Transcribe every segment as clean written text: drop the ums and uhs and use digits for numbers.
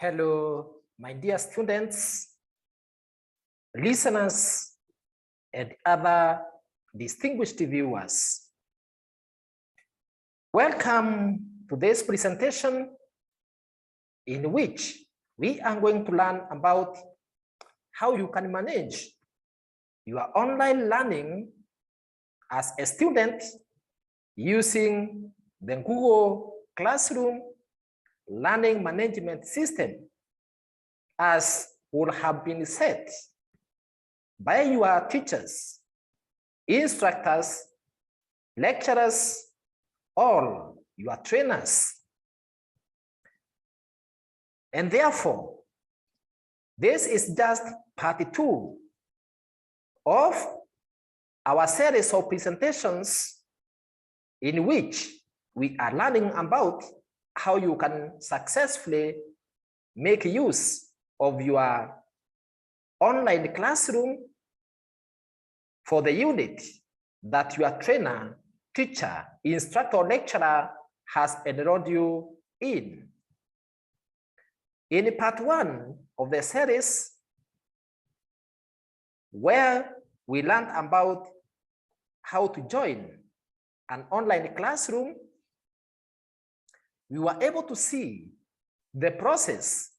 Hello, my dear students, listeners, and other distinguished viewers. Welcome to this presentation in which we are going to learn about how you can manage your online learning as a student using the Google Classroom learning management system as would have been set by your teachers, instructors, lecturers, all your trainers. And therefore, this is just part 2 of our series of presentations in which we are learning about how you can successfully make use of your online classroom for the unit that your trainer, teacher, instructor, or lecturer has enrolled you in. In part 1 of the series, where we learned about how to join an online classroom, we were able to see the process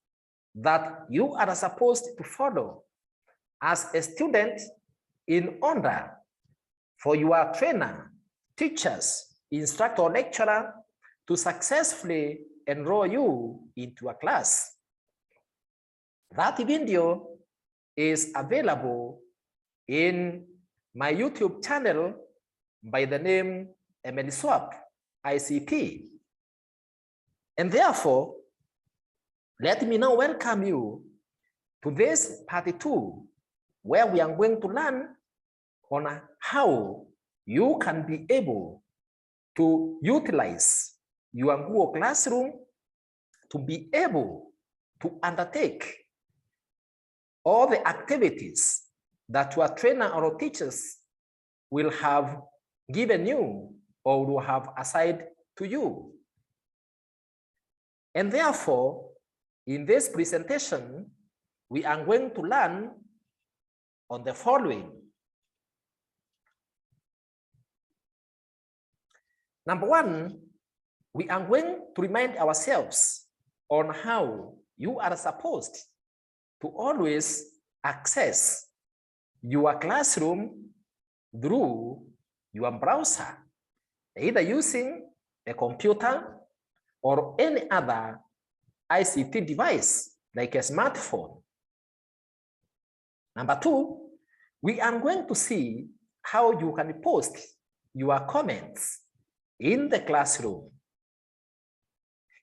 that you are supposed to follow as a student in order for your trainer, teachers, instructor, lecturer to successfully enroll you into a class. That video is available in my YouTube channel by the name MNSWAP ICT. And therefore, let me now welcome you to this part 2, where we are going to learn on how you can be able to utilize your Google Classroom to be able to undertake all the activities that your trainer or teachers will have given you or will have assigned to you. And therefore, in this presentation, we are going to learn on the following. Number 1, we are going to remind ourselves on how you are supposed to always access your classroom through your browser, either using a computer or any other ICT device like a smartphone. Number 2, we are going to see how you can post your comments in the classroom.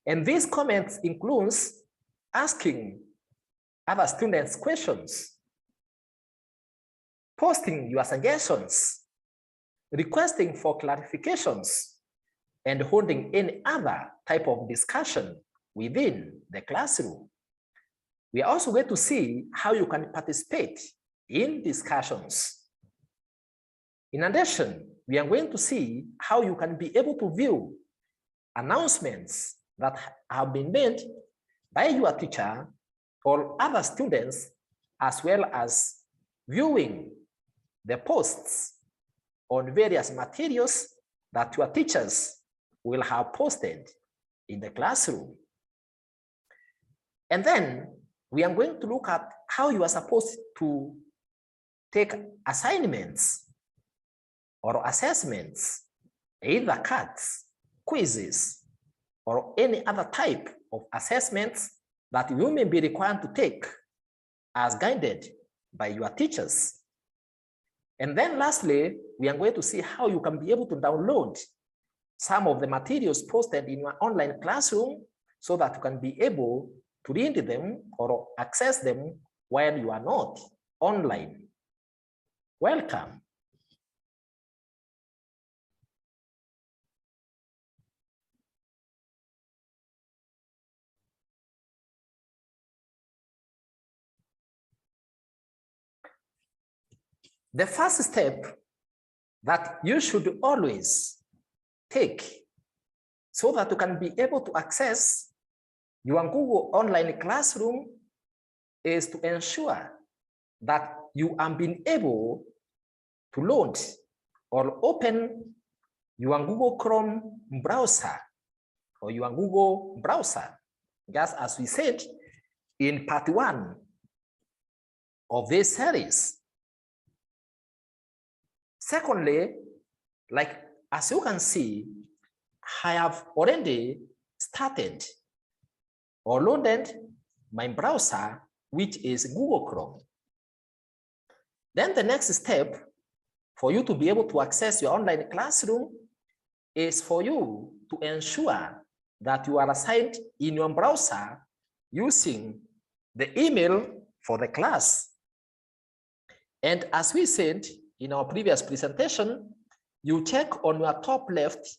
And these comments includes asking other students questions, posting your suggestions, requesting for clarifications, and holding any other type of discussion within the classroom. We are also going to see how you can participate in discussions. In addition, we are going to see how you can be able to view announcements that have been made by your teacher or other students, as well as viewing the posts on various materials that your teachers will have posted in the classroom. And then we are going to look at how you are supposed to take assignments or assessments, either cards, quizzes, or any other type of assessments that you may be required to take as guided by your teachers. And then lastly, we are going to see how you can be able to download some of the materials posted in your online classroom so that you can be able to read them or access them while you are not online. Welcome. The first step that you should always take so that you can be able to access Your Google online classroom is to ensure that you are being able to load or open your Google Chrome browser or your Google browser, just as we said in part 1 of this series. Secondly, like as you can see, I have already started or loaded my browser, which is Google Chrome. Then the next step for you to be able to access your online classroom is for you to ensure that you are assigned in your browser using the email for the class. And as we said in our previous presentation, you check on your top left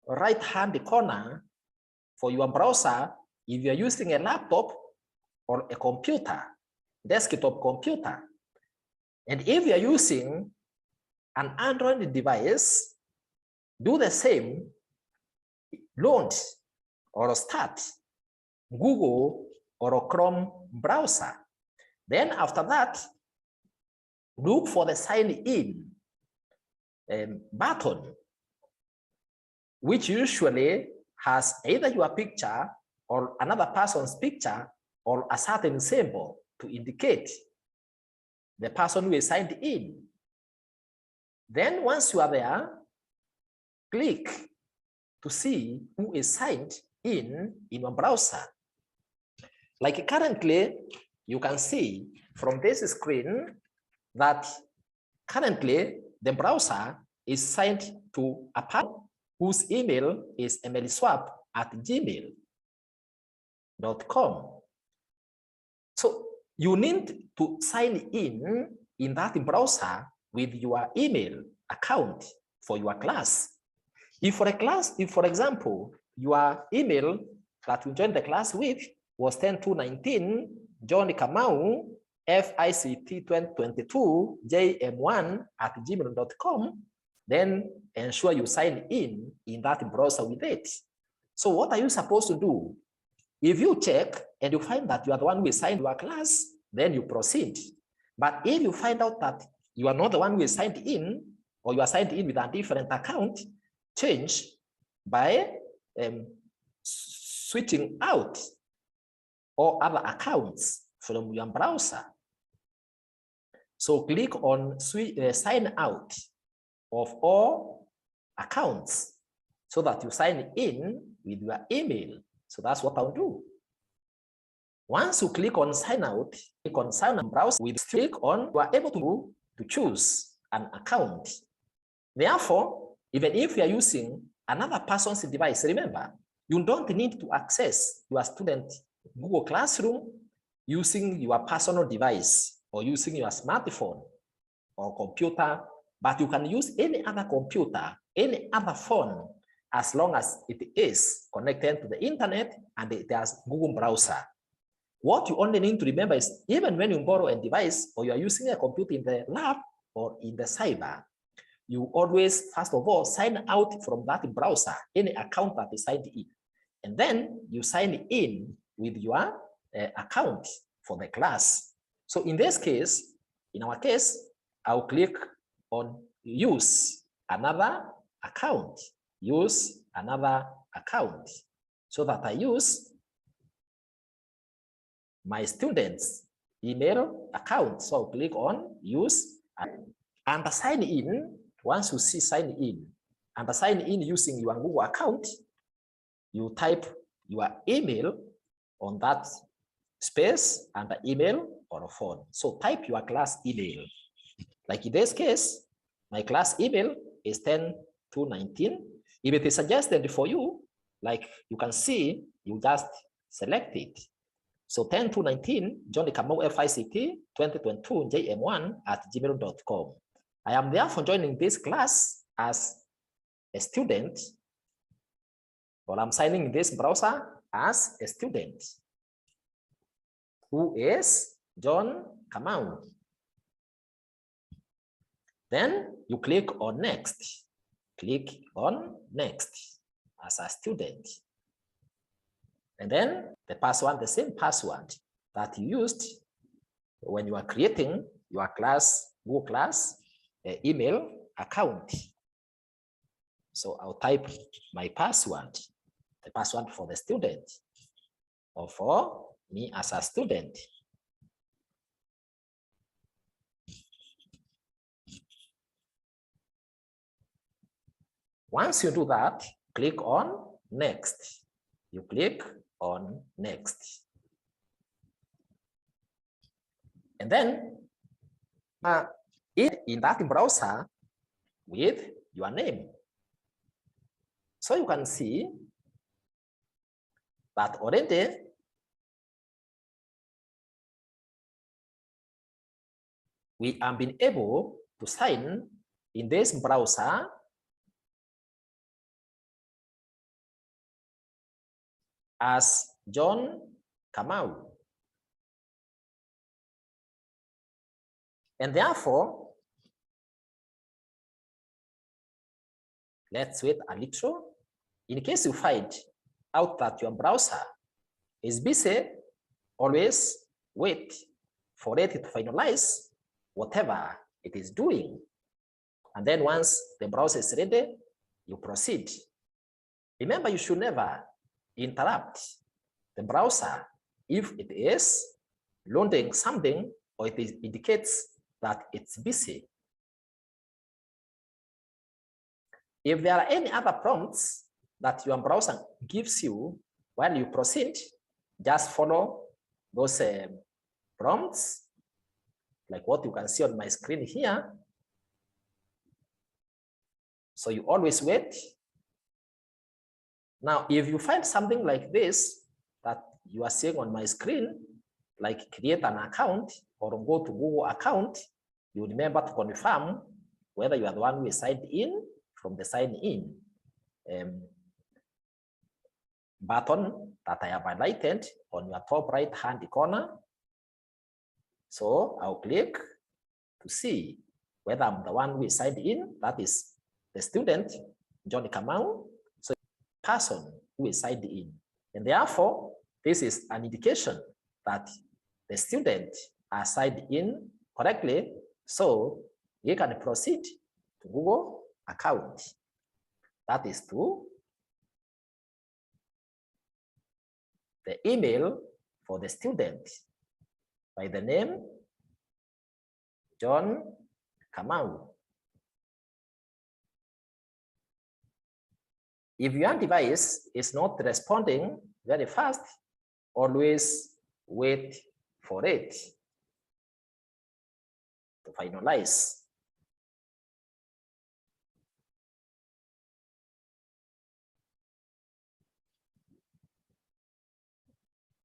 right-hand corner for your browser if you're using a laptop or a computer, desktop computer. And if you're using an Android device, do the same, load or start Google or Chrome browser. Then after that, look for the sign in button, which usually has either your picture or another person's picture or a certain symbol to indicate the person who is signed in. Then once you are there, click to see who is signed in your browser. Like currently, you can see from this screen that currently the browser is signed to a person whose email is emiliswap@gmail.com. So you need to sign in that browser with your email account for your class. If for example, your email that you joined the class with was 10/2/19, John Kamau, FICT 2022, JM1@gmail.com, then ensure you sign in that browser with it. So what are you supposed to do? If you check and you find that you are the one who is signed your class, then you proceed. But if you find out that you are not the one who is signed in, or you are signed in with a different account, change by switching out all other accounts from your browser. So click on sign out of all accounts so that you sign in with your email. So that's what I'll do. Once you click on sign out, click on sign out browser with click on, you are able to choose an account. Therefore, even if you are using another person's device, remember, you don't need to access your student Google Classroom using your personal device or using your smartphone or computer, but you can use any other computer, any other phone, as long as it is connected to the internet and it has Google browser. What you only need to remember is even when you borrow a device or you are using a computer in the lab or in the cyber, you always, first of all, sign out from that browser, any account that is signed in. And then you sign in with your account for the class. So in this case, in our case, I'll click on use another account, use another account, so that I use my student's email account. So I'll click on use and sign in. Once you see sign in and sign in using your Google account, you type your email on that space and the email or a phone. So type your class email. Like in this case, my class email is 10/2/19. If it is suggested for you, like you can see, you just select it. So 10/2/19, Johnny Kamau FICT 2022 JM1@gmail.com. I am therefore joining this class as a student, or I'm signing in this browser as a student who is John Kamau. Then you click on next. Click on next as a student. And then the password, the same password that you used when you are creating your class, Google Class email account. So I'll type my password, the password for the student or for me as a student. Once you do that, click on next. You click on next. And then in that browser with your name. So you can see that already we have been able to sign in this browser as John Kamau. And therefore, let's wait a little. In case you find out that your browser is busy, always wait for it to finalize whatever it is doing. And then once the browser is ready, you proceed. Remember, you should never interrupt the browser if it is loading something or it indicates that it's busy. If there are any other prompts that your browser gives you while you proceed, just follow those prompts, like what you can see on my screen here. So you always wait. Now, if you find something like this that you are seeing on my screen, like create an account or go to Google account, you remember to confirm whether you are the one who is signed in from the sign in button that I have highlighted on your top right hand corner. So I'll click to see whether I'm the one who is signed in, that is the student, John Kamau, so the person who is signed in. And therefore, this is an indication that the student are signed in correctly, so you can proceed to Google account. That is to the email for the student by the name John Kamau. If your device is not responding very fast, always wait for it to finalize.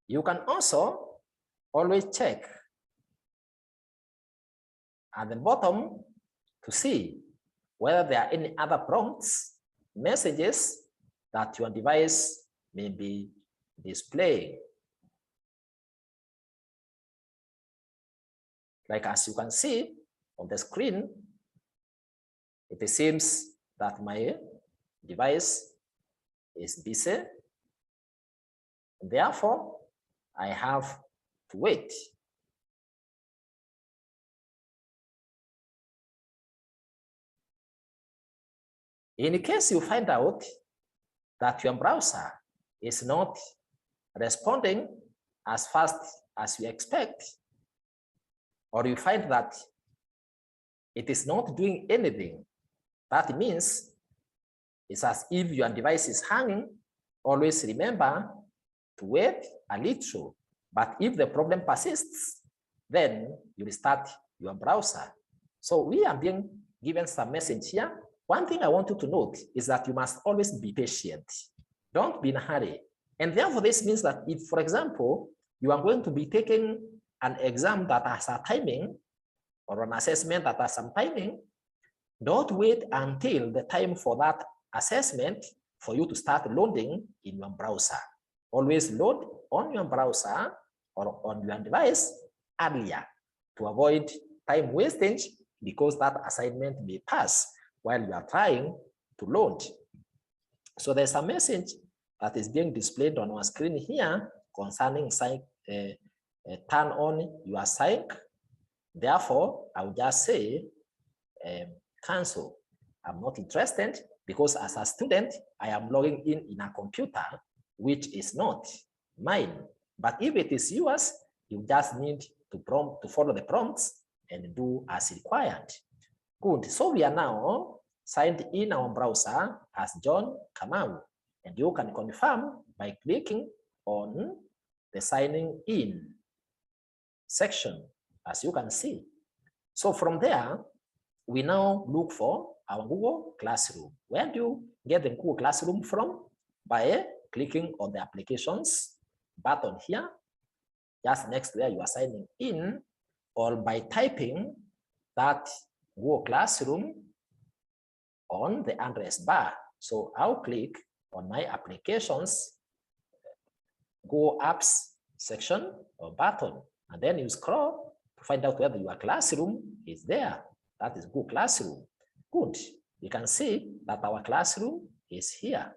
You can also always check at the bottom to see whether there are any other prompts, messages that your device may be displaying. Like as you can see on the screen, it seems that my device is busy. Therefore, I have to wait. In case you find out that your browser is not responding as fast as you expect, or you find that it is not doing anything, that means it's as if your device is hanging. Always remember to wait a little. But if the problem persists, then you restart your browser. So we are being given some message here. One thing I want you to note is that you must always be patient. Don't be in a hurry. And therefore, this means that if, for example, you are going to be taking an exam that has a timing or an assessment that has some timing, don't wait until the time for that assessment for you to start loading in your browser. Always load on your browser or on your device earlier to avoid time wastage, because that assignment may pass while you are trying to load. So there's a message that is being displayed on our screen here concerning turn on your sync. Therefore, I will just say cancel. I'm not interested because as a student, I am logging in a computer which is not mine. But if it is yours, you just need to follow the prompts and do as required. Good. So we are now signed in our browser as John Kamau, and you can confirm by clicking on the signing in section, as you can see. So from there, we now look for our Google Classroom. Where do you get the Google Classroom from? By clicking on the applications button here, just next to where you are signing in, or by typing that Google Classroom on the address bar. So I'll click on my applications, Go Apps section or button, and then you scroll to find out whether your classroom is there. That is Google Classroom. Good. You can see that our classroom is here.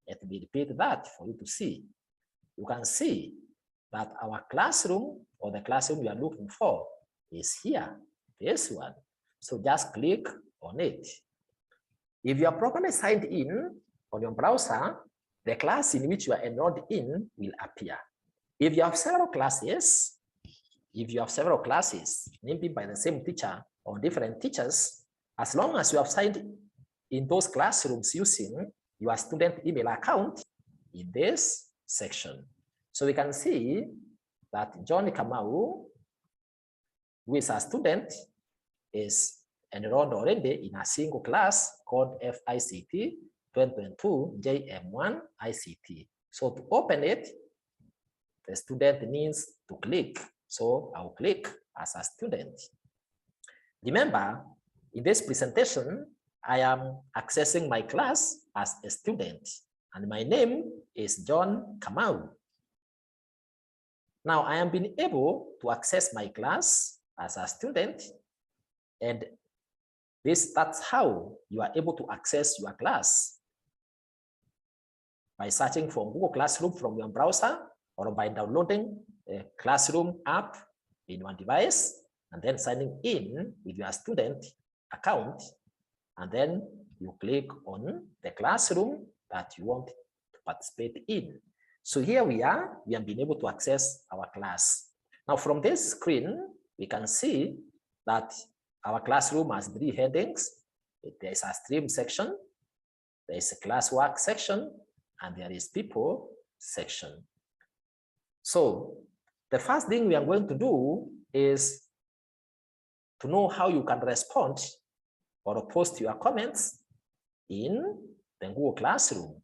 Let me repeat that for you to see. You can see that our classroom or the classroom you are looking for is here, this one. So just click on it. If you are properly signed in on your browser, the class in which you are enrolled in will appear. If you have several classes, maybe by the same teacher or different teachers, as long as you have signed in those classrooms using your student email account in this section. So we can see that John Kamau, who is a student, is enrolled already in a single class called FICT 2022 JM1 ICT. So to open it, the student needs to click. So I'll click as a student. Remember, in this presentation, I am accessing my class as a student, and my name is John Kamau. Now I am being able to access my class as a student, and that's how you are able to access your class, by searching for Google Classroom from your browser or by downloading a Classroom app in your device and then signing in with your student account, and then you click on the classroom that you want to participate in. So here we are, we have been able to access our class. Now from this screen, we can see that our classroom has 3 headings. There is a stream section, there is a classwork section, and there is people section. So the first thing we are going to do is to know how you can respond or post your comments in the Google Classroom.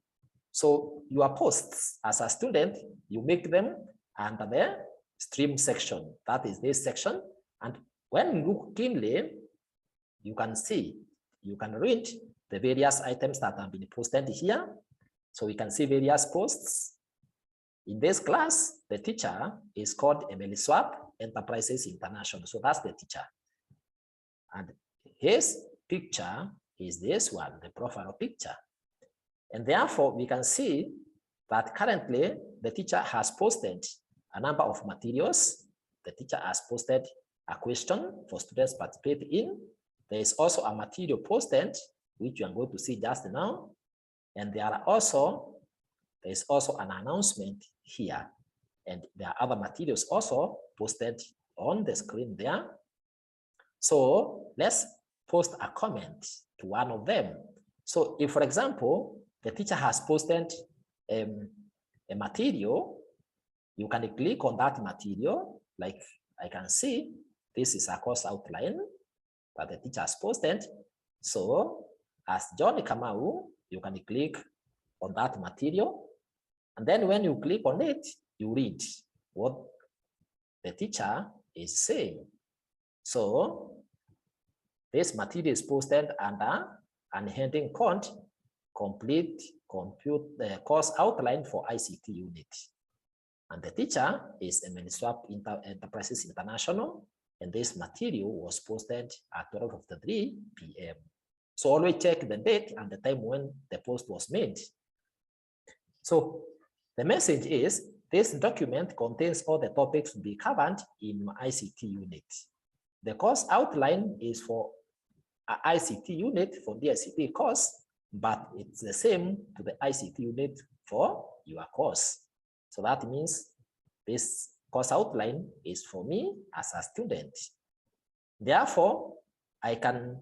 So your posts as a student, you make them under the stream section. That is this section. And when you look keenly, you can see, you can read the various items that have been posted here. So we can see various posts. In this class, the teacher is called Emily Swap Enterprises International. So that's the teacher. And his picture is this one, the profile picture. And therefore, we can see that currently the teacher has posted a number of materials. The teacher has posted a question for students to participate in. There is also a material posted, which you are going to see just now. And there is also an announcement here. And there are other materials also posted on the screen there. So let's post a comment to one of them. So if, for example, the teacher has posted a material, you can click on that material. Like I can see, this is a course outline that the teacher has posted. So as John Kamau, you can click on that material. And then when you click on it, you read what the teacher is saying. So this material is posted under an heading called Complete Compute the Course Outline for ICT Unit. And the teacher is Emily Swap Enterprises International. And this material was posted at 12:53 p.m. So always check the date and the time when the post was made. So the message is, this document contains all the topics to be covered in your ICT unit. The course outline is for an ICT unit for the ICT course, but it's the same to the ICT unit for your course. So that means this course outline is for me as a student. Therefore, I can,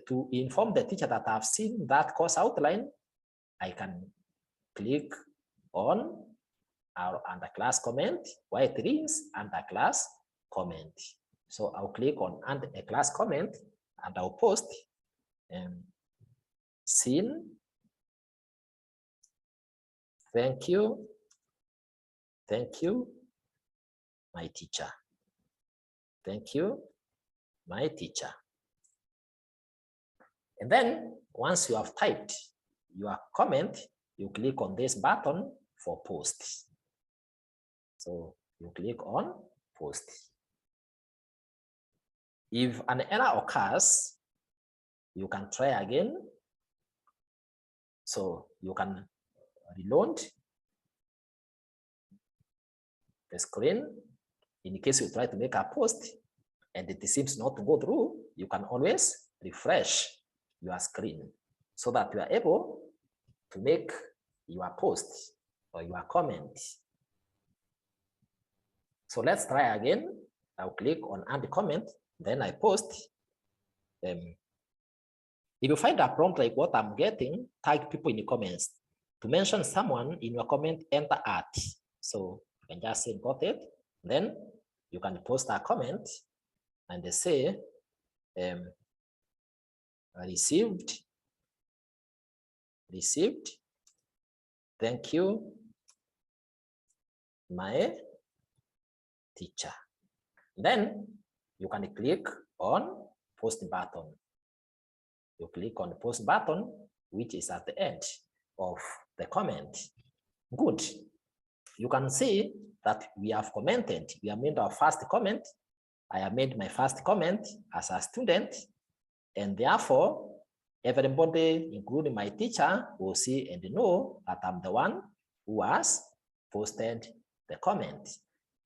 to inform the teacher that I've seen that course outline, I can click on our under class comment, where it reads under class comment. So I'll click on under a class comment and I'll post seen. Thank you. Thank you, my teacher. Thank you, my teacher. And then once you have typed your comment, you click on this button for post. So you click on post. If an error occurs, you can try again. So you can reload the screen. In case you try to make a post and it seems not to go through, you can always refresh your screen so that you are able to make your post or your comment. So let's try again. I'll click on add comment, then I post. If you find a prompt like what I'm getting, tag people in the comments. To mention someone in your comment, enter at. So you can just say got it. Then you can post a comment and they say received. Thank you, my teacher. Then you can click on post button. You click on the post button, which is at the end of the comment. Good. You can see that we have commented. We have made our first comment. I have made my first comment as a student, and therefore everybody, including my teacher, will see and know that I'm the one who has posted the comment.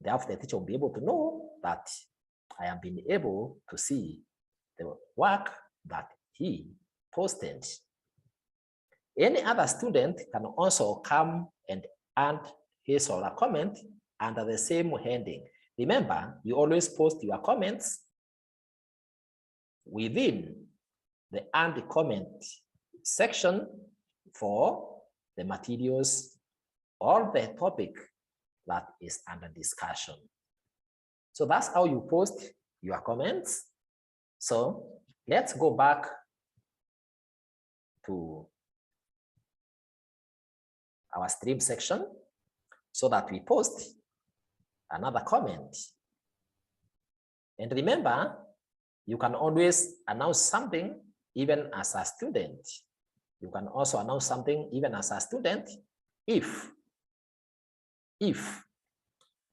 Therefore, the teacher will be able to know that I have been able to see the work that he posted. Any other student can also come and add his or her comment under the same heading. Remember, you always post your comments within the add comment section for the materials or the topic that is under discussion. So that's how you post your comments. So let's go back to our stream section so that we post another comment. And remember, you can always announce something even as a student. You can also announce something even as a student if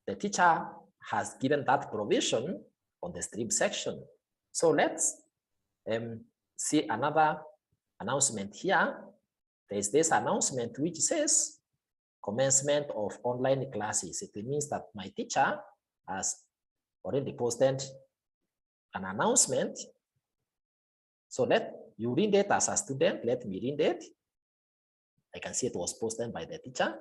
the teacher has given that provision on the stream section. So let's see another announcement here. There's this announcement which says commencement of online classes. It means that my teacher has already posted an announcement. So let you read it as a student. Let me read it. I can see it was posted by the teacher.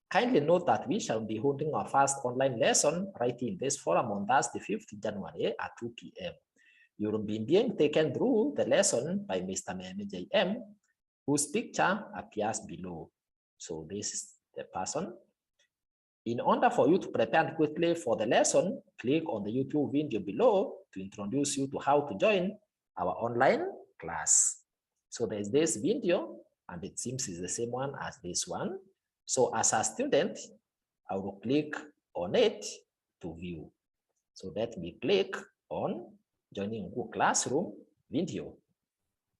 Kindly note that we shall be holding our first online lesson right in this forum on Thursday, 5th January at 2 p.m. You will be being taken through the lesson by Mr. JM, whose picture appears below. So this is the person. In order for you to prepare quickly for the lesson, click on the YouTube video below to introduce you to how to join our online class. So there's this video, and it seems it's the same one as this one. So as a student, I will click on it to view. So let me click on joining Google Classroom video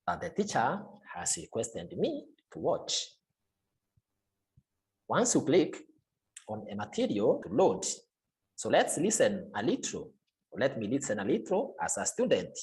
that the teacher has requested me to watch. Once you click on a material to load, so let's listen a little. Let me listen a little as a student.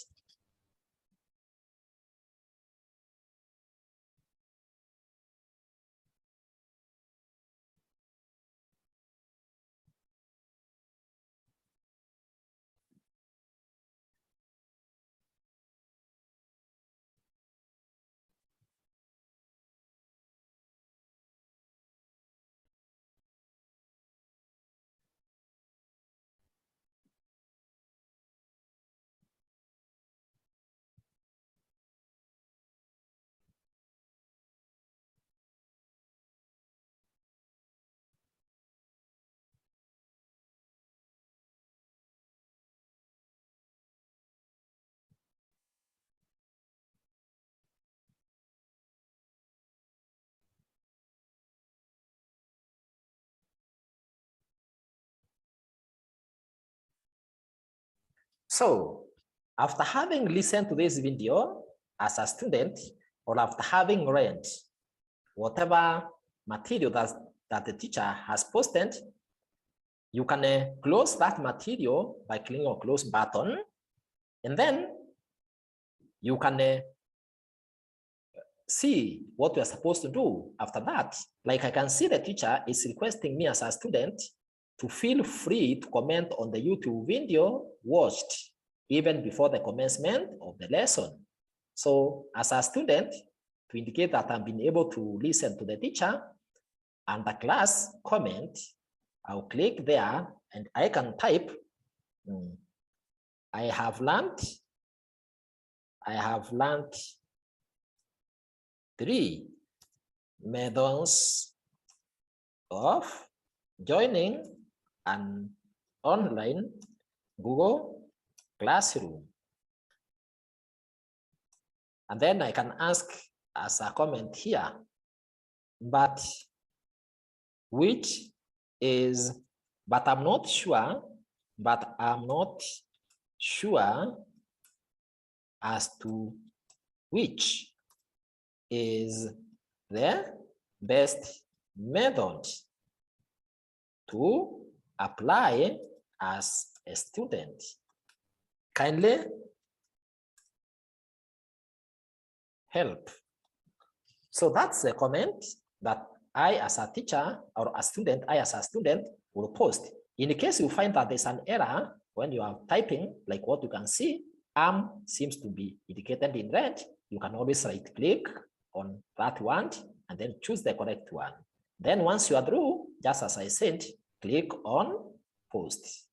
So after having listened to this video as a student, or after having read whatever material that the teacher has posted, you can close that material by clicking on close button, and then you can see what you are supposed to do after that. Like I can see the teacher is requesting me as a student to feel free to comment on the YouTube video watched even before the commencement of the lesson. So as a student, to indicate that I'm being able to listen to the teacher and the class comment, I'll click there and I can type, I have learned 3 methods of joining an online Google Classroom. And then I can ask as a comment here, but I'm not sure as to which is the best method to apply as a student. Kindly help. So that's a comment that I as a teacher or a student, will post. In the case you find that there's an error when you are typing, like what you can see, seems to be indicated in red, you can always right click on that one and then choose the correct one. Then once you are through, just as I said, click on post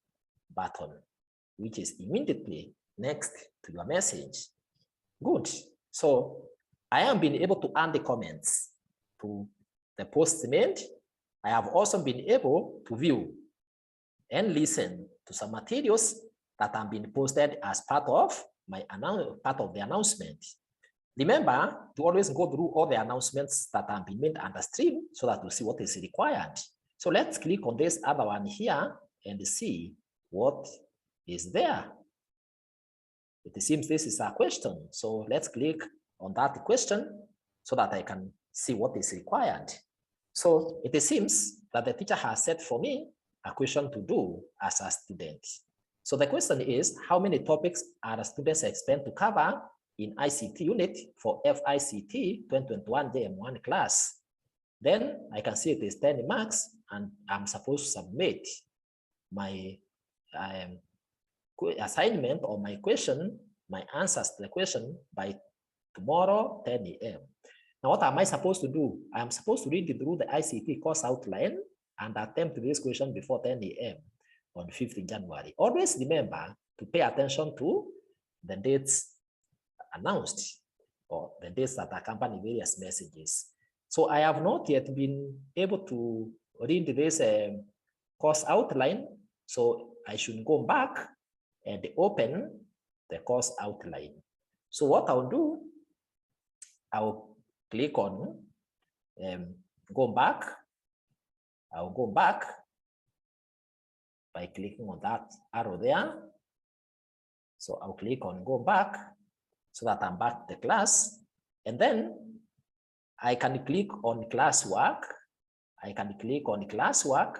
button, which is immediately next to your message. Good. So I am being able to add the comments to the post made. I have also been able to view and listen to some materials that have been posted as part of the announcement. Remember to always go through all the announcements that have been made on the stream so that you see what is required. So let's click on this other one here and see what is there. It seems this is a question. So let's click on that question so that I can see what is required. So it seems that the teacher has set for me a question to do as a student. So the question is, how many topics are the students expected to cover in ICT unit for FICT 2021 JM1 class? Then I can see it is 10 marks and I'm supposed to submit my assignment or my question, my answers to the question by tomorrow 10 a.m. Now, what am I supposed to do? I am supposed to read through the ICT course outline and attempt this question before 10 a.m. on 5th January. Always remember to pay attention to the dates announced or the dates that accompany various messages. So I have not yet been able to read this course outline. So I should go back and open the course outline. So what I'll do, I'll click on go back. I'll go back by clicking on that arrow there. So I'll click on go back so that I'm back to the class. And then I can click on classwork. I can click on classwork.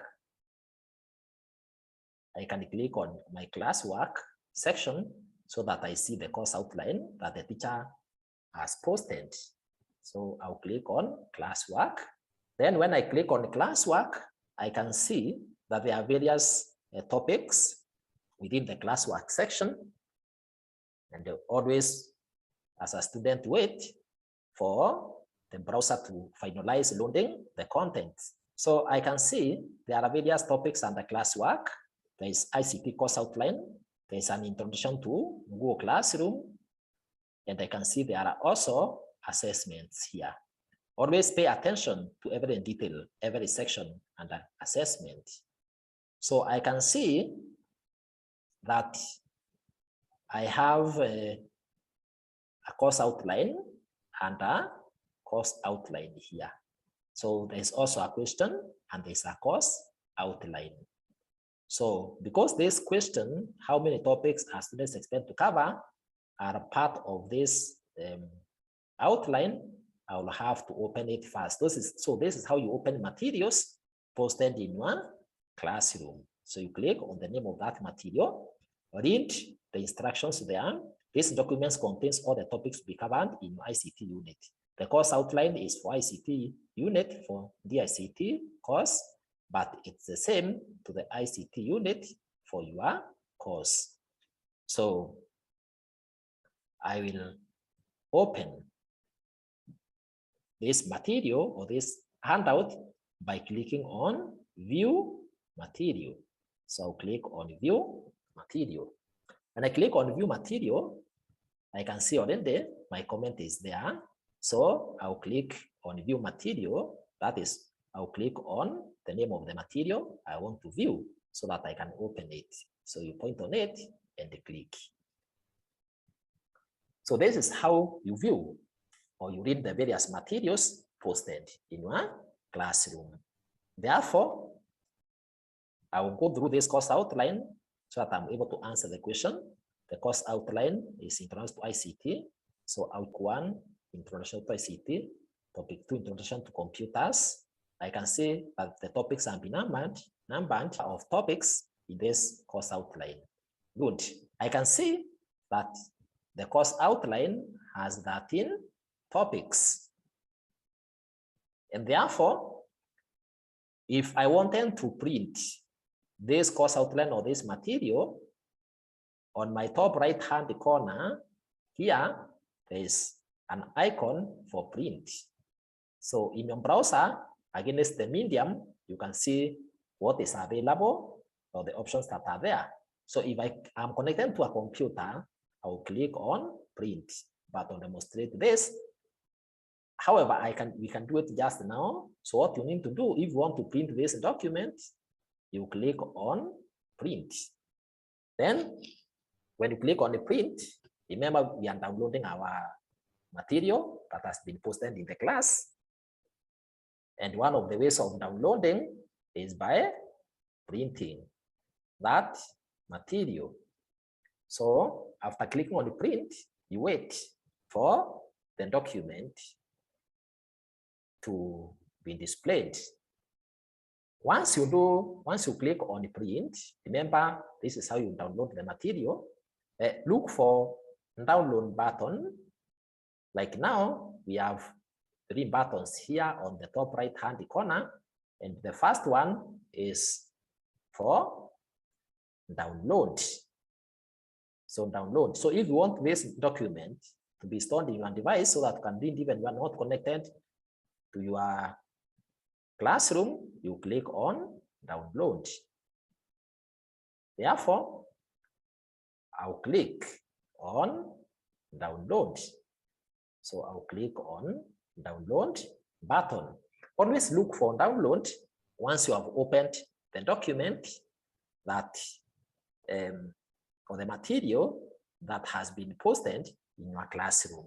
I can click on my classwork section so that I see the course outline that the teacher has posted. So I'll click on classwork. Then when I click on classwork, I can see that there are various topics within the classwork section. And always, as a student, wait for the browser to finalize loading the content. So I can see there are various topics under classwork. There is ICT course outline. There is an introduction to Google Classroom. And I can see there are also assessments here. Always pay attention to every detail, every section under assessment. So I can see that I have a course outline and a course outline here. So there's also a question and there's a course outline. So because this question, how many topics are students expected to cover, are part of this outline, I will have to open it first. So this is how you open materials posted in your classroom. So you click on the name of that material, read the instructions there. This document contains all the topics to be covered in ICT unit. The course outline is for ICT unit for the ICT course, but it's the same to the ICT unit for your course. So I will open this material or this handout by clicking on view material. So I'll click on view material. When I click on view material, I can see already my comment is there. So I'll click on view material. That is, I'll click on the name of the material I want to view so that I can open it. So you point on it and click. So this is how you view or you read the various materials posted in your classroom. Therefore, I will go through this course outline so that I'm able to answer the question. The course outline is Introduction to ICT. So Topic 1, Introduction to ICT. Topic 2, Introduction to Computers. I can see that the topics have been numbered of topics in this course outline. Good. I can see that the course outline has 13 topics. And therefore, if I wanted to print this course outline or this material, on my top right hand corner here, there is an icon for print. So in your browser, against the medium, you can see what is available or the options that are there. So if I am connected to a computer, I will click on print, but I'll demonstrate this. However, we can do it just now. So what you need to do, if you want to print this document, you click on print. Then when you click on the print, remember we are downloading our material that has been posted in the class. And one of the ways of downloading is by printing that material. So after clicking on the print, you wait for the document to be displayed. Once you click on the print, remember this is how you download the material. Look for download button. Like now, we have 3 buttons here on the top right hand corner, and the first one is for download. So download. So if you want this document to be stored in your device so that you can read even you are not connected to your classroom, you click on download. Therefore, I'll click on download. So I'll click on download button. Always look for download once you have opened the document that or the material that has been posted in your classroom.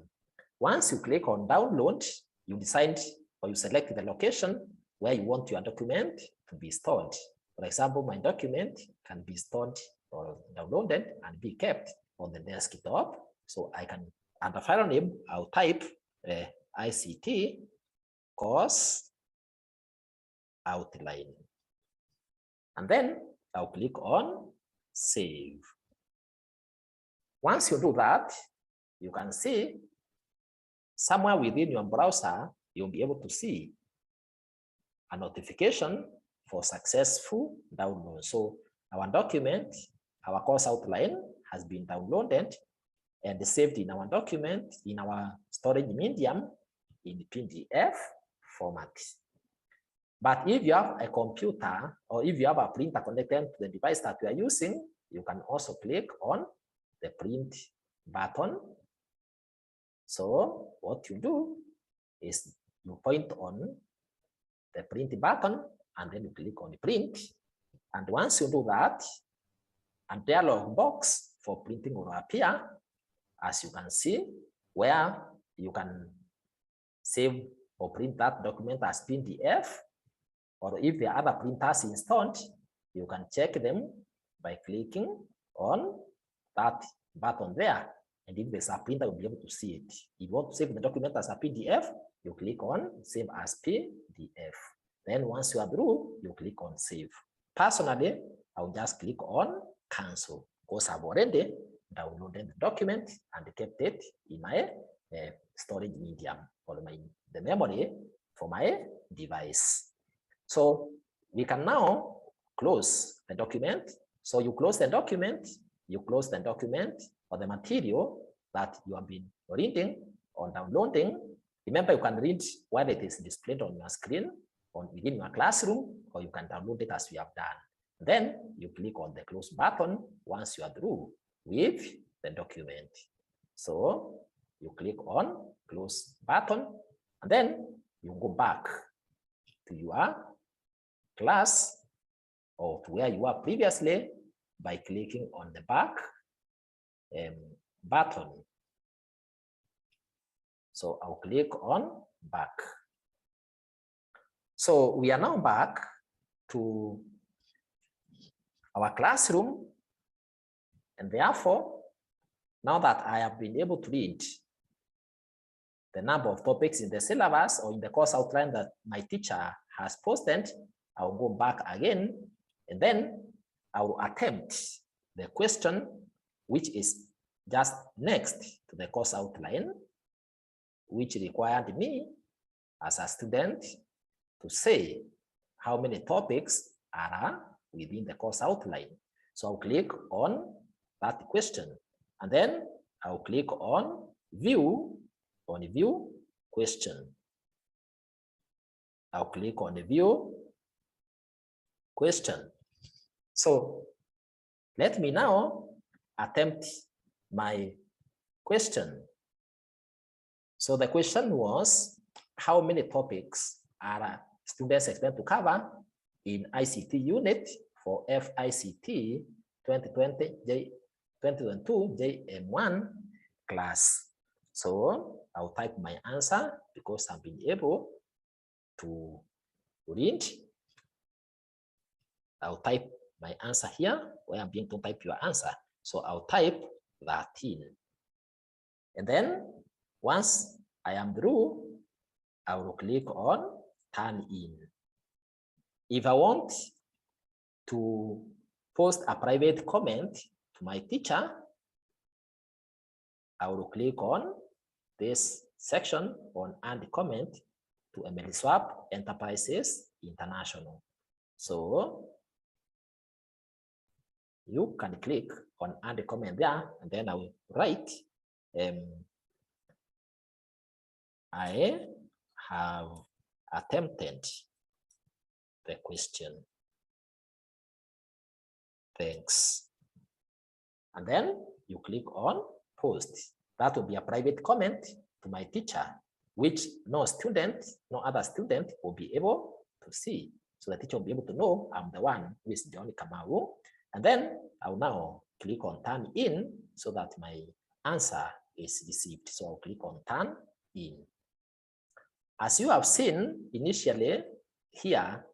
Once you click on download, you decide or you select the location where you want your document to be stored. For example, my document can be stored or downloaded and be kept on the desktop. So I can, under file name, I'll type ICT course outline. And then I'll click on save. Once you do that, you can see somewhere within your browser, you'll be able to see a notification for successful download. So our document, our course outline has been downloaded and saved in our document, in our storage medium in PDF format. But if you have a computer or if you have a printer connected to the device that you are using, you can also click on the print button. So what you do is you point on the print button and then you click on the print. And once you do that, a dialog box for printing will appear, as you can see, where you can save or print that document as PDF, or if there are other printers installed, you can check them by clicking on that button there. And if there's a printer, you'll be able to see it. If you want to save the document as a PDF, you click on Save as PDF. Then once you are through, you click on Save. Personally, I'll just click on Cancel because I've already downloaded the document and kept it in my storage medium or the memory for my device. So we can now close the document. So you close the document, or the material that you have been reading or downloading. Remember, you can read while it is displayed on your screen or within your classroom, or you can download it as we have done. Then you click on the close button once you are through with the document. So you click on close button, and then you go back to your class or to where you were previously by clicking on the back button. So I'll click on back. So we are now back to our classroom, and therefore, now that I have been able to read the number of topics in the syllabus or in the course outline that my teacher has posted, I will go back again, and then I will attempt the question which is just next to the course outline, which required me as a student to say how many topics are within the course outline. So I'll click on that question, and then I'll click on view question. I'll click on the view question. So let me now attempt my question. So the question was, how many topics are students expected to cover in ICT unit for FICT 2022 JM1 class? So I'll type my answer because I've been able to read. I'll type my answer here where I'm being to type your answer. So I'll type 13. And then once I am through, I will click on turn in. If I want to post a private comment to my teacher, I will click on this section on add comment to MLSwap Enterprises International. So you can click on add a comment there, and then I will write, I have attempted the question. Thanks. And then you click on post. That will be a private comment to my teacher, which no other student will be able to see. So the teacher will be able to know I'm the one who is John Kamau. And then I'll now click on turn in so that my answer is received. So I'll click on turn in. As you have seen initially here,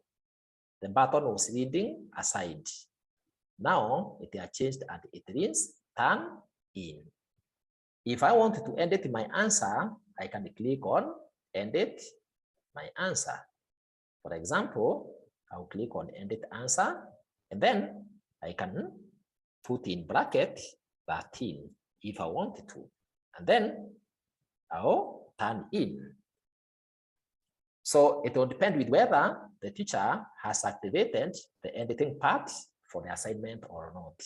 the button was reading aside. Now it has changed and it reads turn in. If I want to edit my answer, I can click on edit my answer. For example, I'll click on edit answer, and then I can put in bracket 13 if I wanted to, and then I'll turn in. So it will depend with whether the teacher has activated the editing part for the assignment or not.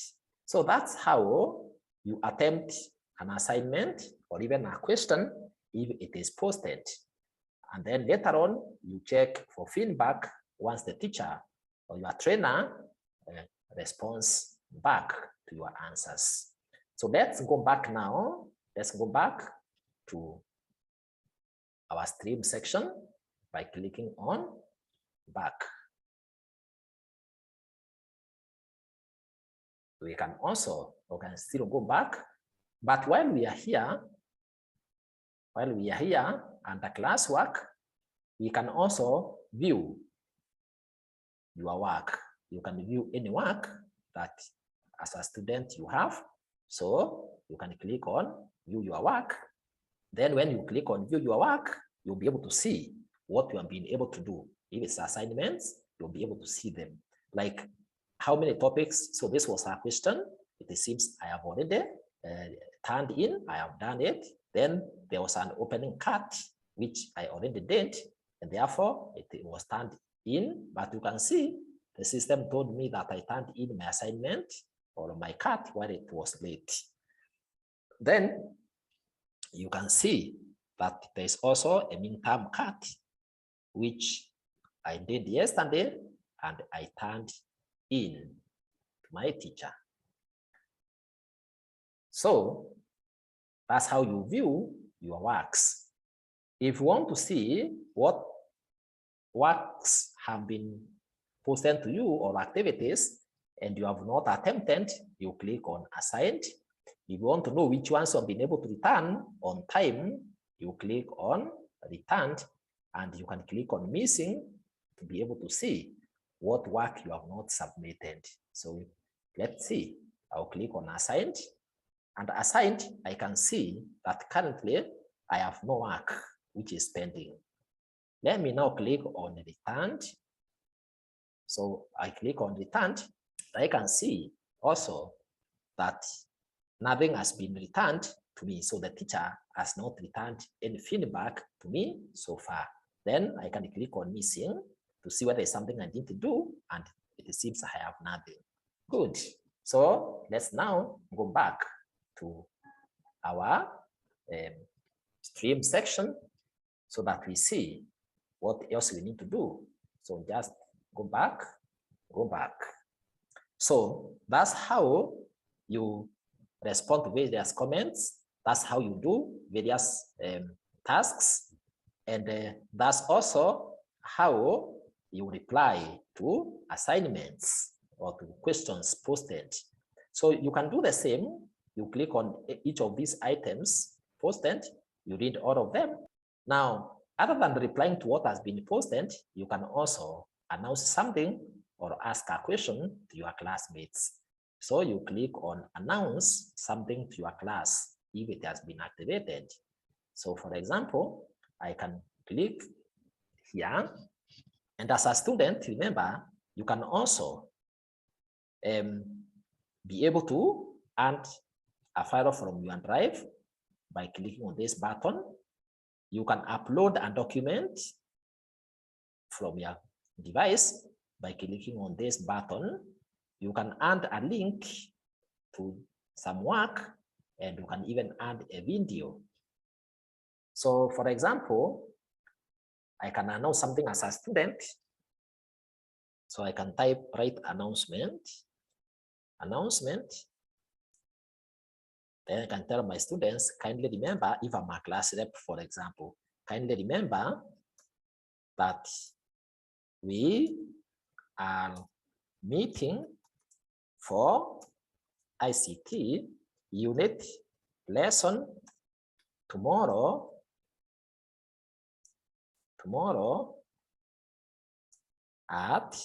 So that's how you attempt an assignment or even a question if it is posted. And then later on, you check for feedback once the teacher or your trainer responds back to your answers. So let's go back now. Let's go back to our stream section by clicking on back. We can still go back, but while we are here under classwork, we can also view your work. you can view any work that as a student you have. So you can click on view your work. Then when you click on view your work, you'll be able to see what you have been able to do. If it's assignments, you'll be able to see them. Like how many topics? So this was a question. It seems I have already turned in. I have done it. Then there was an opening cut, which I already did. And therefore, it was turned in. But you can see the system told me that I turned in my assignment or my cut while it was late. Then you can see that there's also a midterm cut, which I did yesterday, and I turned in to my teacher. So that's how you view your works. If you want to see what works have been posted to you or activities and you have not attempted, you click on assigned. If you want to know which ones you have been able to return on time, you click on returned, and you can click on missing to be able to see what work you have not submitted. So let's see, I'll click on assigned, and assigned, I can see that currently I have no work which is pending. Let me now click on returned. So I click on returned. I can see also that nothing has been returned to me. So the teacher has not returned any feedback to me so far. Then I can click on missing to see whether there's something I need to do, and it seems I have nothing. Good. So let's now go back to our stream section so that we see what else we need to do. So just go back. So that's how you respond to various comments. That's how you do various tasks. And that's also how you reply to assignments or to questions posted. So you can do the same. You click on each of these items posted, you read all of them. Now, other than replying to what has been posted, you can also announce something or ask a question to your classmates. So you click on announce something to your class if it has been activated. So for example, I can click here, and as a student, remember, you can also be able to add a file from your drive by clicking on this button. You can upload a document from your device by clicking on this button. You can add a link to some work, and you can even add a video. So for example, I can announce something as a student. So I can write announcement. Then I can tell my students, kindly remember, if I'm a class rep, for example, kindly remember that we are meeting for ICT unit lesson tomorrow at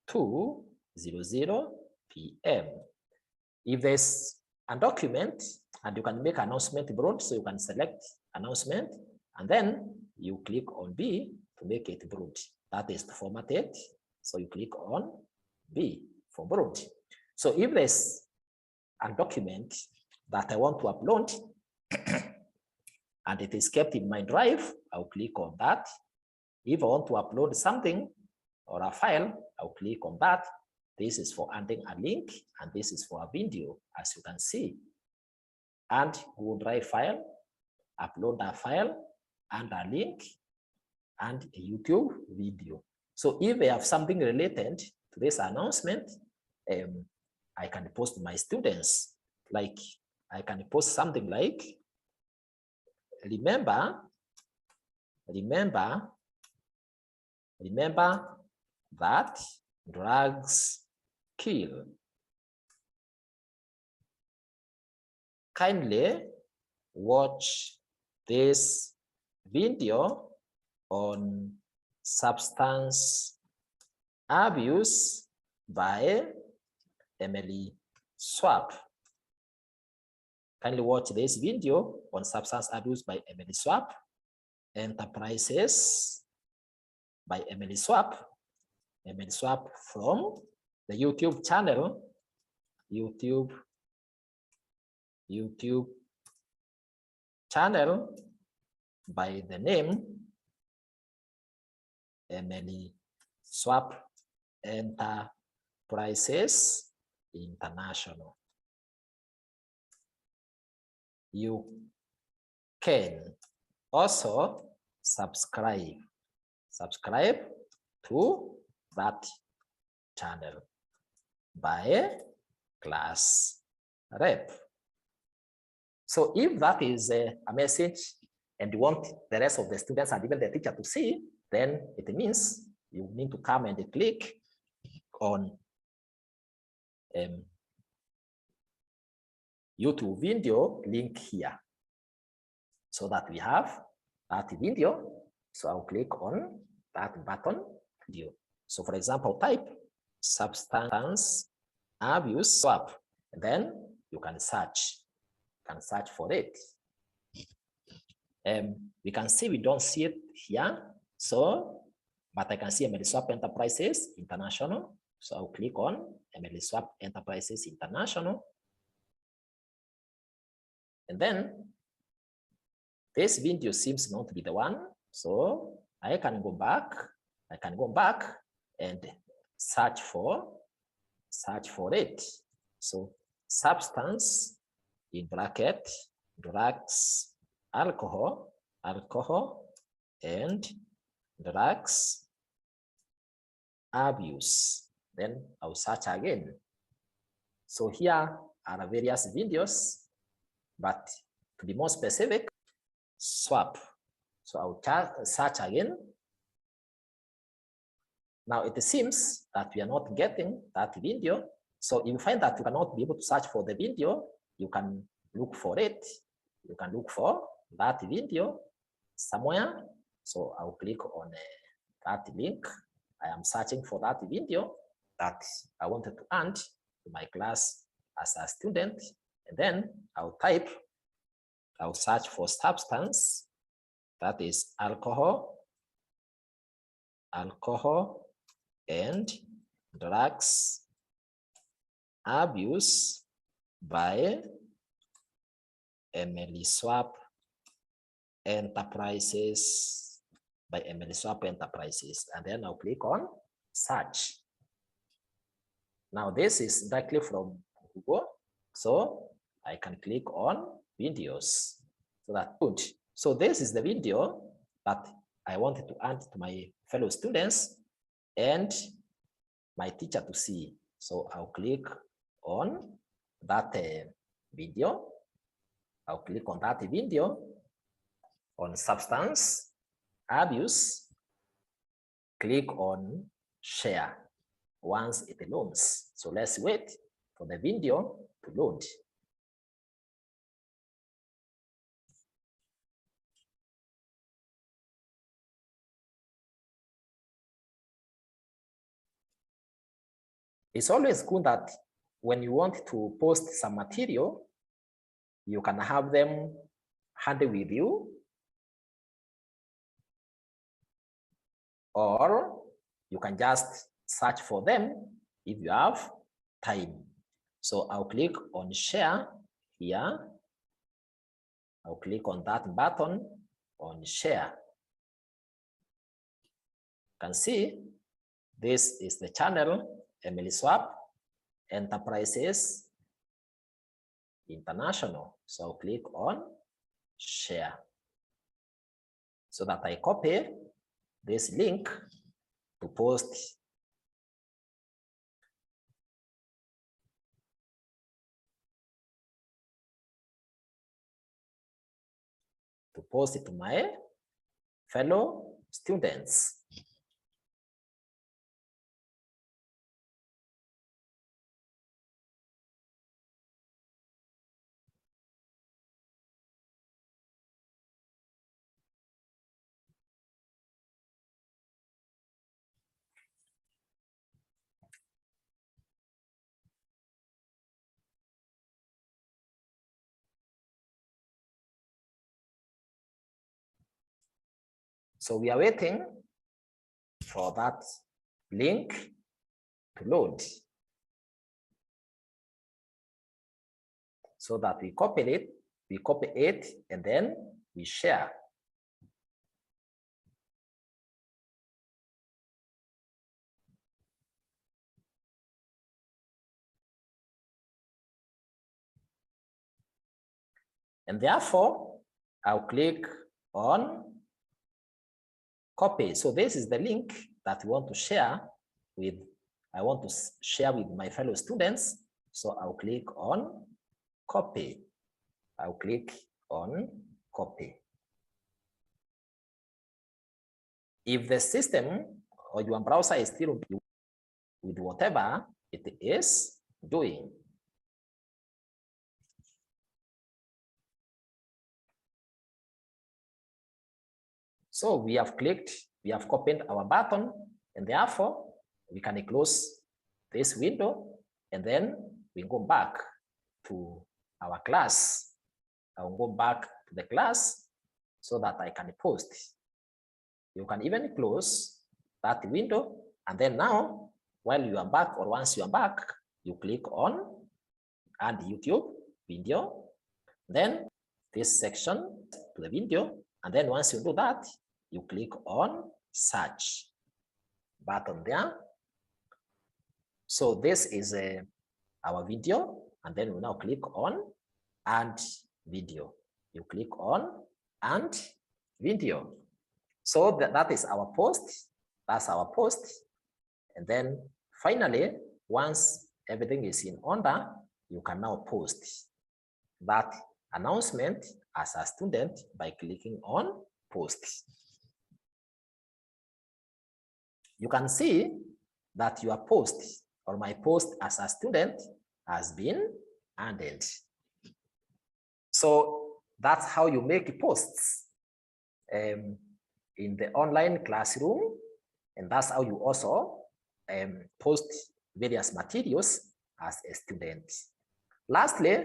2:00 p.m. If there's a document, and you can make announcement broad, so you can select announcement, and then you click on B to make it broad. That is formatted, so you click on B for broad. So if there's a document that I want to upload and it is kept in my drive, I'll click on that. If I want to upload something or a file, I'll click on that. This is for adding a link, and this is for a video, as you can see. And Google Drive file, upload a file, and a link, and a YouTube video. So if I have something related to this announcement, I can post to my students. Like I can post something like, remember that drugs kill. Kindly watch this video on substance abuse by Emily Swap. Kindly watch this video on substance abuse by Emily Swap, enterprises by Emily Swap. Emily Swap from the YouTube channel, YouTube channel by the name Emily Swap Enterprises International. You can also subscribe to that channel by class rep. So if that is a message and you want the rest of the students and even the teacher to see, then it means you need to come and click on YouTube video link here so that we have that video. So I'll click on that button video. So for example, type substance abuse swap, and then you can search for it. We can see we don't see it here, so but I can see Emily Swap Enterprises International. So I'll click on Emily Swap Enterprises International. And then this video seems not to be the one. So I can go back. And search for it. So substance in bracket, drugs, alcohol, and drugs abuse. Then I'll search again. So here are various videos, but to be more specific, swap. So I'll search again. Now it seems that we are not getting that video. So if you find that you cannot be able to search for the video, you can look for it. You can look for that video somewhere. So I'll click on that link. I am searching for that video that I wanted to add to my class as a student. And then I'll search for substance, that is alcohol, and drugs abuse by Emily Swap Enterprises, and then I'll click on search. Now this is directly from Google, so I can click on videos. So that's good. So this is the video that I wanted to add to my fellow students and my teacher to see. So I'll click on that video. I'll click on that video on substance abuse. Click on share once it loads. So let's wait for the video to load. It's always good that when you want to post some material, you can have them handy with you, or you can just search for them if you have time. So I'll click on share here. I'll click on that button on share. You can see this is the channel, Emily Swap Enterprises International. So I'll click on share so that I copy this link to post it to my fellow students. So we are waiting for that link to load so that we copy it, and then we share. And therefore, I'll click on copy. So this is the link that we want to share with, I want to share with my fellow students. So I'll click on copy. I'll click on copy. If the system or your browser is still with whatever it is doing, so we have clicked, we have copied our button, and therefore we can close this window, and then we go back to our class. I'll go back to the class so that I can post. You can even close that window, and then now, while you are back, or once you are back, you click on add YouTube video, then this section to the video, and then once you do that, you click on search button there. So this is our video, and then we now click on add video. You click on add video. So that is our post. That's our post. And then finally, once everything is in order, you can now post that announcement as a student by clicking on post. You can see that your post or my post as a student has been added. So that's how you make posts in the online classroom, and that's how you also post various materials as a student. Lastly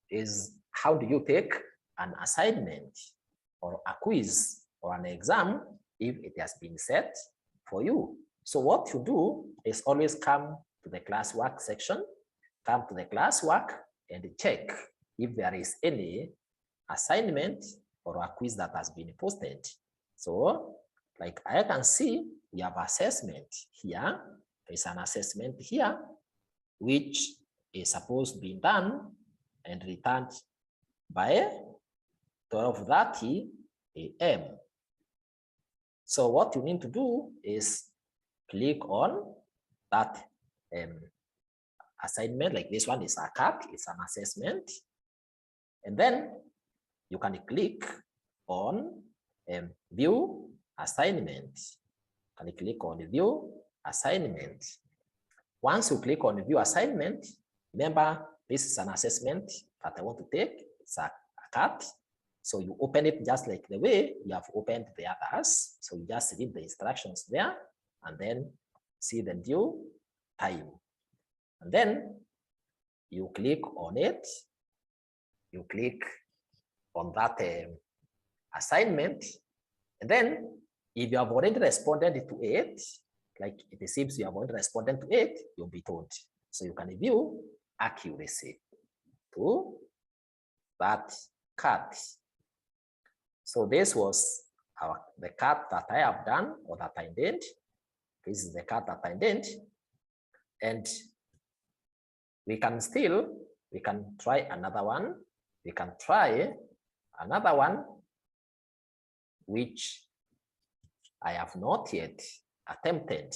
is, how do you take an assignment or a quiz or an exam if it has been set for you? So what you do is always come to the classwork section, come to the classwork and check if there is any assignment or a quiz that has been posted. So like I can see, we have assessment here. There's an assessment here, which is supposed to be done and returned by 12:30 a.m. So what you need to do is click on that assignment, like this one is a CAT, it's an assessment. And then you can click on view assignment. Can you click on view assignment? Once you click on view assignment, remember this is an assessment that I want to take. It's a CAT. So you open it just like the way you have opened the others. So you just read the instructions there and then see the due time. And then you click on it. You click on that assignment. And then if you have already responded to it, like it seems you have already responded to it, you'll be told. So you can view accuracy to that CAT. So this was the CAT that I have done or that I did. This is the CAT that I did. And we can try another one. We can try another one, which I have not yet attempted.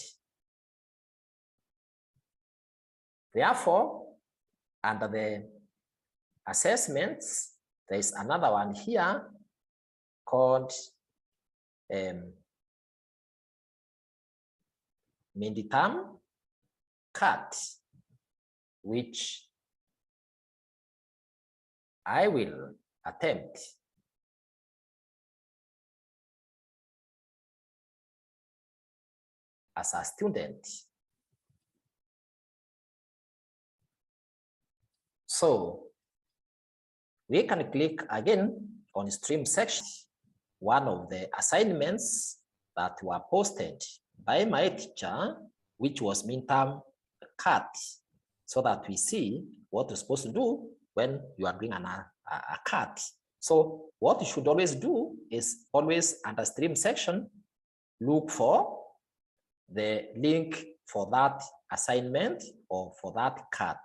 Therefore, under the assessments, there is another one here called midterm CAT, which I will attempt. As a student. So we can click again on stream section. One of the assignments that were posted by my teacher, which was midterm cut, so that we see what you're supposed to do when you are doing a cut. So what you should always do is always under stream section, look for the link for that assignment or for that cut.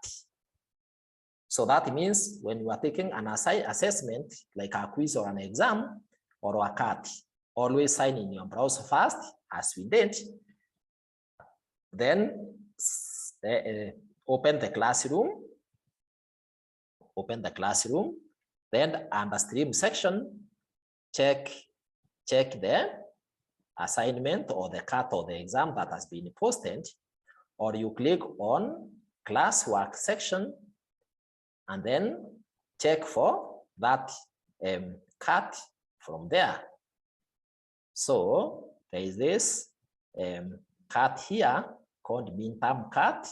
So that means when you are taking an assessment, like a quiz or an exam or a cut, always sign in your browser first, as we did. Then open the classroom. Then under stream section, check the assignment or the cut or the exam that has been posted, or you click on classwork section and then check for that cut from there. So there is this cut here called midterm cut,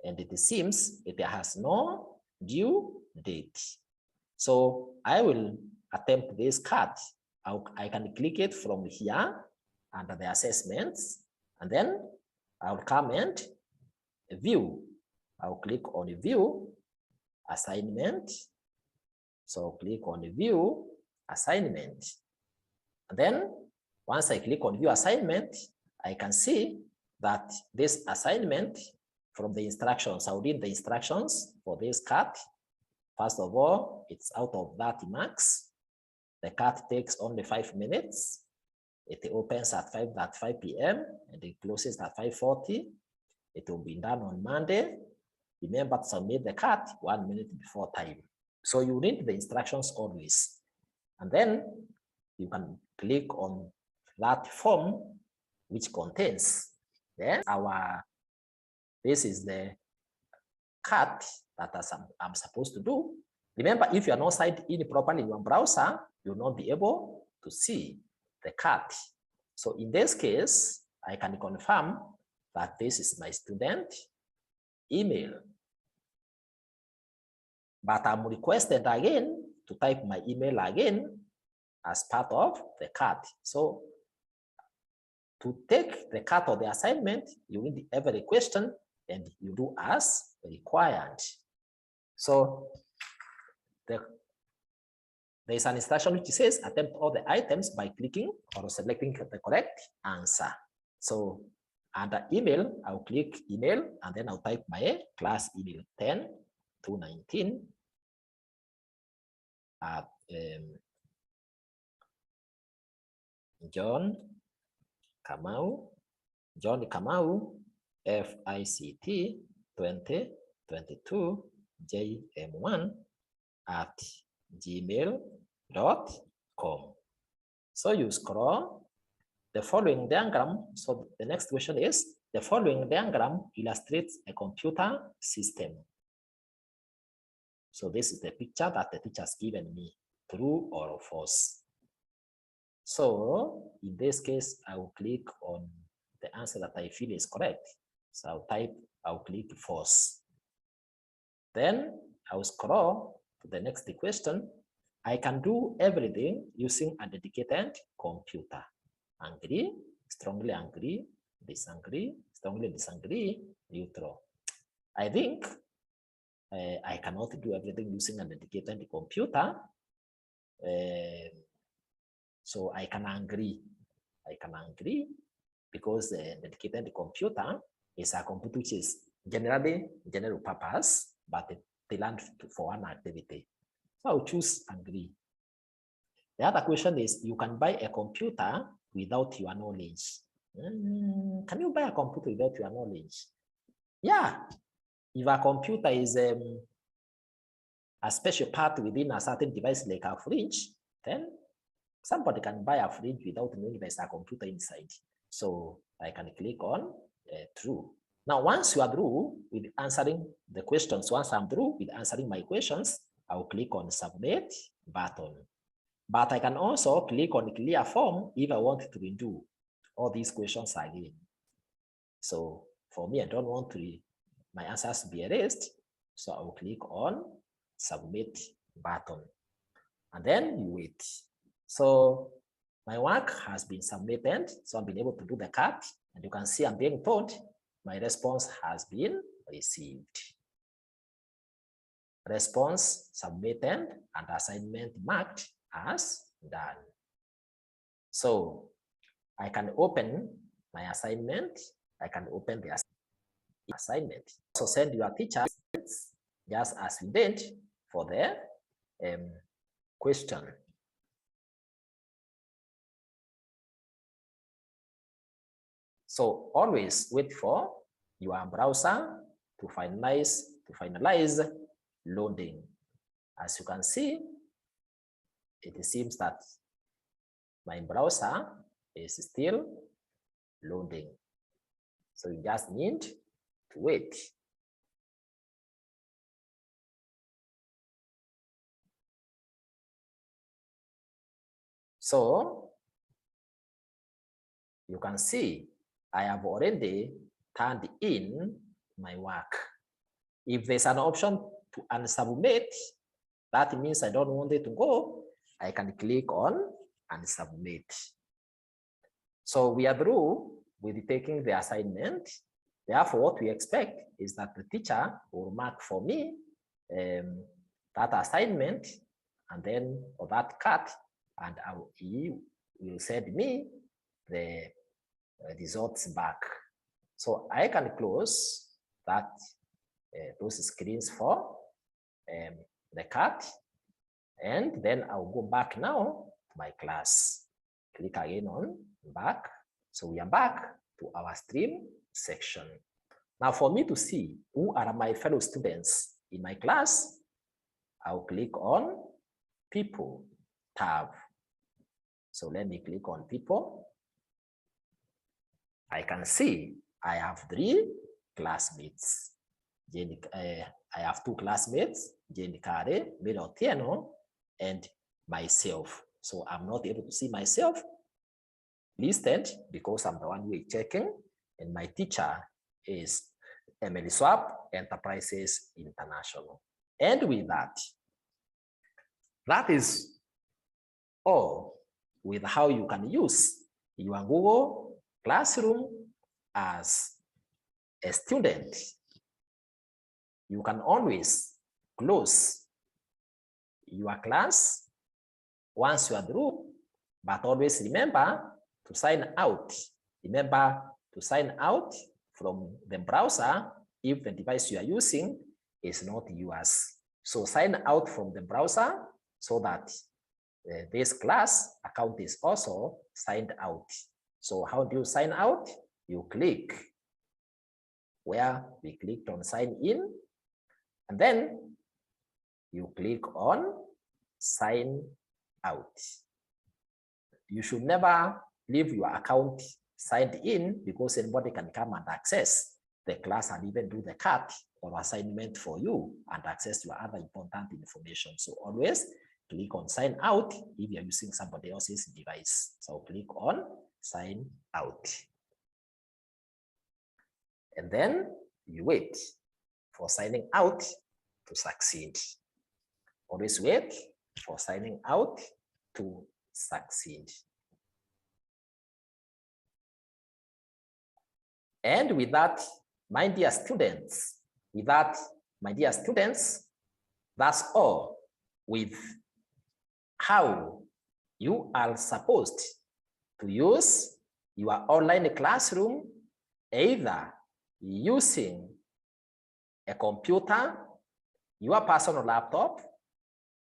and it seems it has no due date. So I will attempt this cut. I can click it from here under the assessments, and then I'll come and view. I'll click on view assignment. So click on view assignment. And then once I click on view assignment, I can see that this assignment from the instructions, I'll read the instructions for this cut. First of all, it's out of 30 marks. The cut takes only 5 minutes. It opens at 5:35 p.m. and it closes at 5:40. It will be done on Monday. Remember to submit the cut 1 minute before time. So you read the instructions always. And then you can click on that form which contains then this is the cut that I'm supposed to do. Remember, if you are not signed in properly in your browser, you'll not be able to see the cut. So in this case, I can confirm that this is my student email. But I'm requested again to type my email again as part of the cut. So to take the cut of the assignment, you read every question and you do as required. So there is an instruction which says attempt all the items by clicking or selecting the correct answer. So under email, I'll click email and then I'll type my class email 10-19 at John Kamau FICT 2022 JM1 at gmail.com. So you scroll the following diagram. So the next question is, the following diagram illustrates a computer system. So this is the picture that the teacher has given me, true or false. So in this case, I will click on the answer that I feel is correct. So I'll click false. Then I'll scroll to the next question. I can do everything using a dedicated computer. Agree, strongly agree, disagree, strongly disagree, neutral. I think I cannot do everything using a dedicated computer. So I can agree. Because the dedicated computer is a computer which is generally general purpose, but they learn for one activity. So I'll choose agree. The other question is, you can buy a computer without your knowledge. Can you buy a computer without your knowledge? Yeah. If a computer is a special part within a certain device like a fridge, then somebody can buy a fridge without knowing there's a computer inside. So I can click on true. Now, once you are through with answering the questions, once I'm through with answering my questions, I'll click on submit button. But I can also click on clear form if I want to redo all these questions again. So for me, I don't want my answers to be erased. So I will click on submit button. And then you wait. So My work has been submitted, so I've been able to do the cut, and you can see I'm being told my response has been received. Response submitted and assignment marked as done. So I can open my assignment. I can open the assignment. Also send your teachers just as we did for the question. So always wait for your browser to finalize loading. As you can see, it seems that my browser is still loading. So you just need to wait. So you can see I have already turned in my work. If there's an option to unsubmit, that means I don't want it to go. I can click on unsubmit. So we are through with taking the assignment. Therefore, what we expect is that the teacher will mark for me that assignment and then or that cut, and he will send me the results back. So I can close that those screens for the cut, and then I'll go back now to my class. Click again on back. So we are back to our stream section. Now for me to see who are my fellow students in my class, I'll click on People tab. So let me click on People. I can see I have 3 classmates. I have 2 classmates, Jenny Kare, Mary Otieno, and myself. So I'm not able to see myself listed because I'm the one who is checking, and my teacher is Emily Swap Enterprises International. And with that, that is all with how you can use your Google Classroom as a student. You can always close your class once you are through, but always remember to sign out. Remember to sign out from the browser if the device you are using is not yours. So sign out from the browser so that this class account is also signed out. So how do you sign out? You click where we clicked on sign in, and then you click on sign out. You should never leave your account signed in because anybody can come and access the class and even do the cut or assignment for you and access your other important information. So always click on sign out if you're using somebody else's device. So click on sign out. And then you wait for signing out to succeed. Always wait for signing out to succeed. And with that, my dear students, that's all with how you are supposed to use your online classroom, either using a computer, your personal laptop,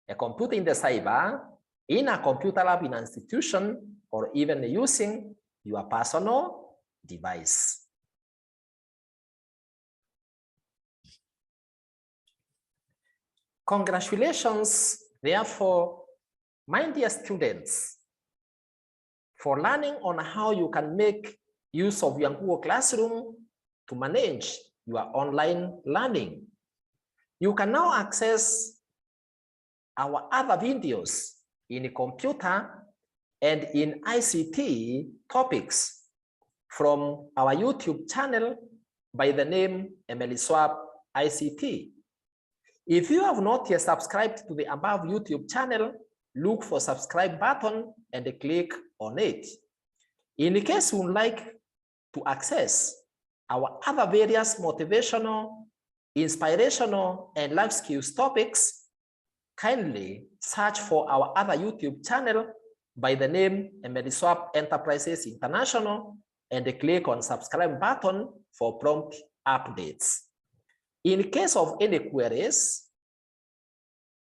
a computer in the cyber, in a computer lab in an institution, or even using your personal device. Congratulations, therefore, my dear students, for learning on how you can make use of your Google Classroom to manage your online learning. You can now access our other videos in computer and in ICT topics from our YouTube channel by the name Emily Swap ICT. If you have not yet subscribed to the above YouTube channel, look for subscribe button and click on it. In case you would like to access our other various motivational, inspirational, and life skills topics, kindly search for our other YouTube channel by the name Swap Enterprises International and click on subscribe button for prompt updates. In case of any queries,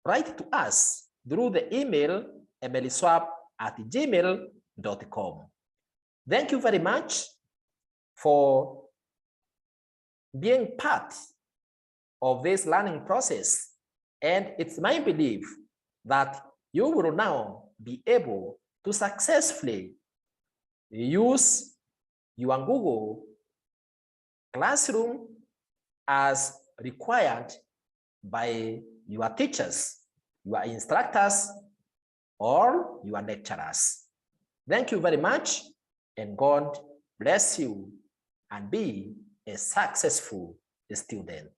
write to us through the email emilyswap@gmail.com. Thank you very much for being part of this learning process. And it's my belief that you will now be able to successfully use your Google Classroom as required by your teachers, your instructors, or your lecturers. Thank you very much, and God bless you and be a successful student.